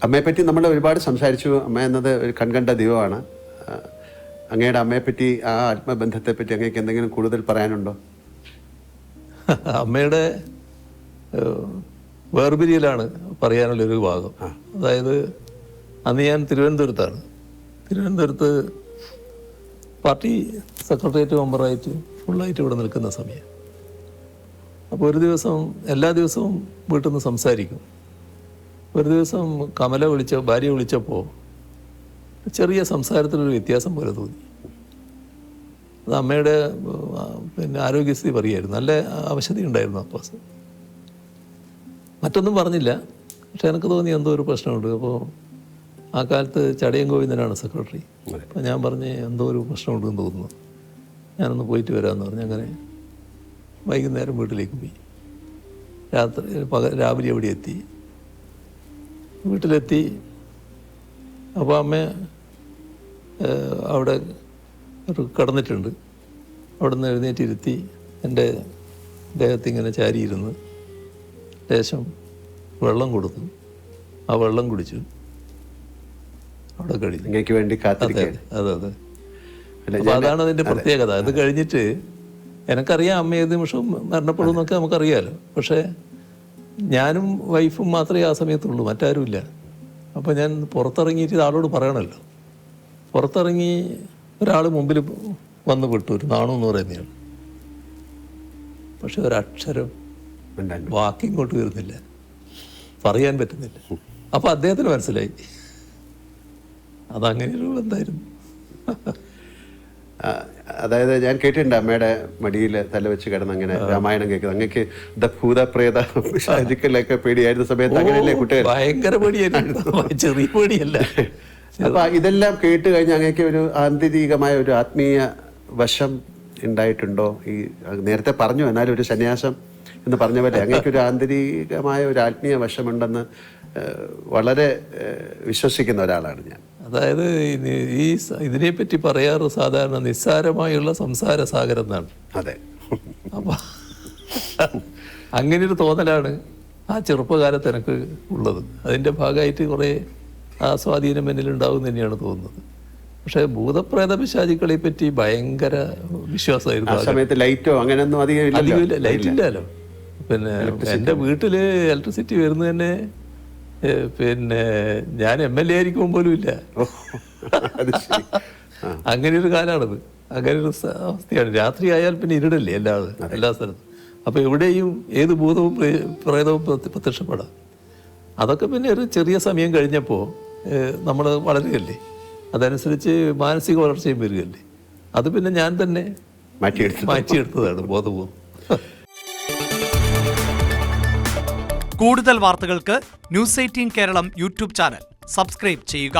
അമ്മയെപ്പറ്റി നമ്മൾ ഒരുപാട് സംസാരിച്ചു. അമ്മ എന്നത് ഒരു കൺകണ്ട ദൈവമാണ്. അങ്ങയുടെ അമ്മയെപ്പറ്റി, ആ ആത്മബന്ധത്തെപ്പറ്റി അങ്ങേക്ക് എന്തെങ്കിലും കൂടുതൽ പറയാനുണ്ടോ? അമ്മയുടെ വേർപിരിയലാണ് പറയാനുള്ളൊരു ഭാഗം. അതായത് അന്ന് ഞാൻ തിരുവനന്തപുരത്ത് പാർട്ടി സെക്രട്ടേറിയറ്റ് മെമ്പറായിട്ട് ഫുള്ളായിട്ട് ഇവിടെ നിൽക്കുന്ന സമയം. അപ്പോൾ ഒരു ദിവസം, എല്ലാ ദിവസവും വീട്ടിൽ നിന്ന് സംസാരിക്കും. ഒരു ദിവസം ഭാര്യ വിളിച്ചപ്പോൾ ചെറിയ സംസാരത്തിലൊരു വ്യത്യാസം പോലെ തോന്നി. അത് അമ്മയുടെ ആരോഗ്യസ്ഥിതി പറയുമായിരുന്നു. നല്ല അവശത ഉണ്ടായിരുന്നു അപ്പോൾ. മറ്റൊന്നും പറഞ്ഞില്ല, പക്ഷെ എനിക്ക് തോന്നി എന്തോ ഒരു പ്രശ്നമുണ്ട്. അപ്പോൾ ആ കാലത്ത് ചടയം ഗോവിന്ദനാണ് സെക്രട്ടറി. അപ്പോൾ ഞാൻ പറഞ്ഞ് എന്തോ ഒരു പ്രശ്നമുണ്ടെന്ന് തോന്നുന്നു, ഞാനൊന്ന് പോയിട്ട് വരാമെന്ന് പറഞ്ഞ് അങ്ങനെ വൈകുന്നേരം വീട്ടിലേക്ക് പോയി. രാവിലെ അവിടെ എത്തി. വീട്ടിലെത്തി. അപ്പോൾ അമ്മ അവിടെ കിടന്നിട്ടുണ്ട്. അവിടെ നിന്ന് എഴുന്നേറ്റിരുത്തി എൻ്റെ ദേഹത്തിങ്ങനെ ചാരിയിരുന്ന് ലേശം വെള്ളം കൊടുത്തു. ആ വെള്ളം കുടിച്ചു. അവിടെ കഴിഞ്ഞു. വേണ്ടി അതെ. അപ്പോൾ അതാണ് അതിൻ്റെ പ്രത്യേകത. അത് കഴിഞ്ഞിട്ട് എനിക്കറിയാം അമ്മ ഏത് നിമിഷവും മരണപ്പെടും എന്നൊക്കെ നമുക്കറിയാമല്ലോ. പക്ഷേ ഞാനും വൈഫും മാത്രമേ ആ സമയത്തുള്ളൂ, മറ്റാരുമില്ല. അപ്പോൾ ഞാൻ പുറത്തിറങ്ങിയിട്ട് ആളോട് പറയണമല്ലോ. പുറത്തിറങ്ങി ഒരാൾ മുമ്പിൽ വന്ന് വിട്ടു, ഒരു നാണു എന്ന് പറയുന്നയാൾ. പക്ഷെ ഒരക്ഷരം വാക്കിങ്ങോട്ട് വരുന്നില്ല, പറയാൻ പറ്റുന്നില്ല. അപ്പോൾ അദ്ദേഹത്തിന് മനസ്സിലായി അതങ്ങനെയൊരു ബന്ധമായിരുന്നു. അതായത് ഞാൻ കേട്ടിട്ടുണ്ട് അമ്മയുടെ മടിയിൽ തല വെച്ച് കിടന്ന് അങ്ങനെ രാമായണം കേൾക്കുന്നത്. അങ്ങക്ക് ഭൂതപ്രേത പിശാചുക്കളൊക്കെ പേടിയായിരുന്ന സമയത്ത് അങ്ങനെയല്ലേ കുട്ടികൾ? ഭയങ്കര പേടിയായിരുന്നു, ചെറിയ പേടിയല്ല. അപ്പൊ ഇതെല്ലാം കേട്ട് കഴിഞ്ഞ് അങ്ങക്ക് ഒരു ആന്തരികമായ ഒരു ആത്മീയ വശം ഉണ്ടായിട്ടുണ്ടോ? ഈ നേരത്തെ പറഞ്ഞു, എന്നാലും ഒരു സന്യാസം എന്ന് പറഞ്ഞ പോലെ അങ്ങക്ക് ഒരു ആന്തരികമായ ഒരു ആത്മീയ വശമുണ്ടെന്ന് വളരെ വിശ്വസിക്കുന്ന ഒരാളാണ് ഞാൻ. അതായത് ഇതിനെപ്പറ്റി പറയാറ് സാധാരണ നിസ്സാരമായുള്ള സംസാര സാഗരം എന്നാണ്. അതെ. അപ്പം അങ്ങനെയൊരു തോന്നലാണ് ആ ചെറുപ്പകാലത്ത് എനിക്ക് ഉള്ളത്. അതിൻ്റെ ഭാഗമായിട്ട് കുറേ ആ സ്വാധീനം എന്നിലുണ്ടാവും തന്നെയാണ് തോന്നുന്നത്. പക്ഷേ ഭൂതപ്രേത പിശാചുക്കളെ പറ്റി ഭയങ്കര വിശ്വാസമായിരുന്നു. ആ സമയത്ത് ലൈറ്റോ അങ്ങനെയൊന്നും അധികം ലൈറ്റ് ഇല്ലല്ലോ. പിന്നെ എൻ്റെ വീട്ടിൽ ഇലക്ട്രിസിറ്റി വരുന്നത് തന്നെ ഞാൻ MLA ആയിരിക്കുമ്പോൾ പോലും ഇല്ല. അങ്ങനെയൊരു കാലമാണത്. അങ്ങനെയൊരു അവസ്ഥയാണ്. രാത്രി ആയാൽ പിന്നെ ഇരുടല്ലേ എല്ലാ സ്ഥലത്തും. അപ്പോൾ എവിടെയും ഏത് ഭൂതവും പ്രേതവും പ്രത്യക്ഷപ്പെടാം. അതൊക്കെ പിന്നെ ഒരു ചെറിയ സമയം കഴിഞ്ഞപ്പോൾ നമ്മൾ വളരുകയല്ലേ, അതനുസരിച്ച് മാനസിക വളർച്ചയും വരികയല്ലേ. അത് പിന്നെ ഞാൻ തന്നെ മാറ്റിയെടുത്തതാണ് ബോധപൂർവ്വം. കൂടുതൽ വാർത്തകൾക്ക് news 18 Keralam YouTube channel subscribe ചെയ്യുക.